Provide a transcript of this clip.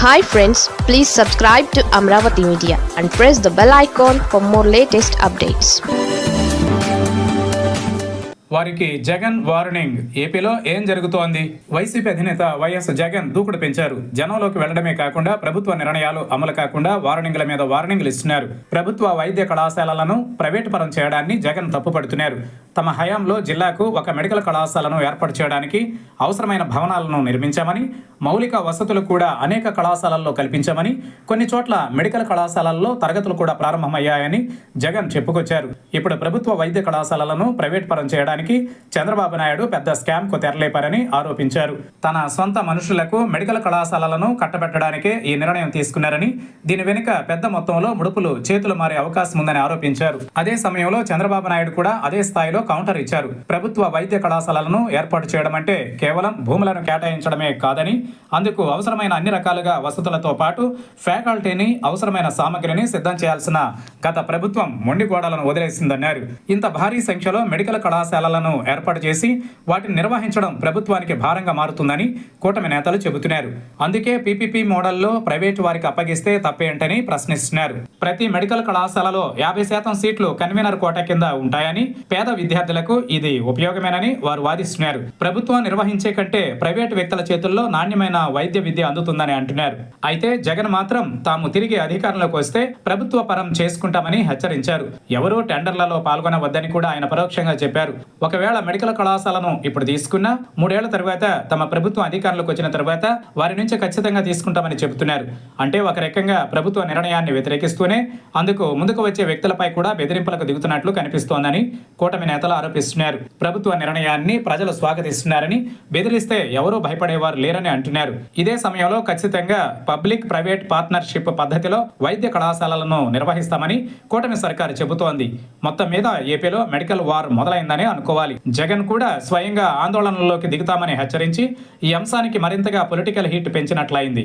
Hi friends, please subscribe to Amravati Media and press the bell icon for more latest updates. వారికి Jagan warning. ఏపీలో ఏం జరుగుతోంది? YCP అధినేత YS Jagan దూకుడు పెంచారు. జనంలోకి వెళ్లడమే కాకుండా ప్రభుత్వ నిర్ణయాలు అమలు కాకుండా వార్నింగ్ల మీద వార్నింగ్లు ఇస్తున్నారు. ప్రభుత్వ వైద్య కళాశాలలను ప్రైవేటు పరం చేయడాన్ని జగన్ తప్పుపడుతున్నారు. తమ హయాంలో జిల్లాకు ఒక మెడికల్ కళాశాలను ఏర్పాటు చేయడానికి అవసరమైన భవనాలను నిర్మించామని, మౌలిక వసతులు కూడా అనేక కళాశాలల్లో కల్పించామని, కొన్ని చోట్ల మెడికల్ కళాశాలల్లో తరగతులు కూడా ప్రారంభమయ్యాయని జగన్ చెప్పుకొచ్చారు. ఇప్పుడు ప్రభుత్వ వైద్య కళాశాలలను ప్రైవేట్ పరం చేయడానికి చంద్రబాబు నాయుడు పెద్ద స్కామ్ కు తెరలేపారని ఆరోపించారు. తన సొంత మనుషులకు మెడికల్ కళాశాలలను కట్టబెట్టడానికే ఈ నిర్ణయం తీసుకున్నారని, దీని వెనుక పెద్ద మొత్తంలో ముడుపులు చేతులు మారే అవకాశం ఉందని ఆరోపించారు. అదే సమయంలో చంద్రబాబు నాయుడు కూడా అదే స్థాయిలో కౌంటర్ ఇచ్చారు. ప్రభుత్వ వైద్య కళాశాలలను ఏర్పాటు చేయడం అంటే కేవలం భూములను కేటాయించడమే కాదని, అందుకు అవసరమైన అన్ని రకాలుగా వసతులతో పాటు ఫ్యాకల్టీని, అవసరమైన సామగ్రిని సిద్ధం చేయాల్సిన గత ప్రభుత్వం మొండి గోడలను వదిలేసిందన్నారు. ఇంత భారీ సంఖ్యలో మెడికల్ కళాశాలలను ఏర్పాటు చేసి వాటిని నిర్వహించడం ప్రభుత్వానికి భారంగా మారుతుందని కూటమి నేతలు చెబుతున్నారు. అందుకే పీపీపీ మోడల్లో ప్రైవేటు వారికి అప్పగిస్తే తప్పేంటని ప్రశ్నిస్తున్నారు. ప్రతి మెడికల్ కళాశాలలో 50% సీట్లు కన్వీనర్ కోటా కింద ఉంటాయని, పేద విద్యార్థులకు ఇది ఉపయోగమేనని వారు వాదిస్తున్నారు. ప్రభుత్వం నిర్వహించే కంటే ప్రైవేటు వ్యక్తుల చేతుల్లో నాణ్యమైన వైద్య విద్య అందుతుందని అంటున్నారు. అయితే జగన్ మాత్రం తాము తిరిగి అధికారంలోకి వస్తే ప్రభుత్వ పరం చేసుకుంటామని హెచ్చరించారు. ఎవరూ టెండర్లలో పాల్గొనవద్దని కూడా ఆయన పరోక్షంగా చెప్పారు. ఒకవేళ మెడికల్ కళాశాలను ఇప్పుడు తీసుకున్నా 3 ఏళ్ల తర్వాత తమ ప్రభుత్వం అధికారంలోకి వచ్చిన తర్వాత వారి నుంచి ఖచ్చితంగా తీసుకుంటామని చెబుతున్నారు. అంటే ఒక రకంగా ప్రభుత్వ నిర్ణయాన్ని వ్యతిరేకిస్తూనే అందుకు ముందుకు వచ్చే వ్యక్తులపై కూడా బెదిరింపులకు దిగుతున్నట్లు కనిపిస్తోందని కూటమి నేతలు ఆరోపిస్తున్నారు. ప్రభుత్వ నిర్ణయాన్ని ప్రజలు స్వాగతిస్తున్నారని, బెదిరిస్తే ఎవరూ భయపడేవారు లేరని అంటున్నారు. ఇదే సమయంలో ఖచ్చితంగా పబ్లిక్ ప్రైవేట్ పార్ట్నర్షిప్ పద్ధతిలో వైద్య కళాశాలలను నిర్వహిస్తామని కూటమి సర్కారు చెబుతోంది. మొత్తం మీద ఏపీలో మెడికల్ వార్ మొదలైందని అనుకోవాలి. జగన్ కూడా స్వయంగా ఆందోళనలోకి దిగుతామని హెచ్చరించి ఈ అంశానికి మరింతగా పొలిటికల్ హీట్ పెంచినట్లయింది.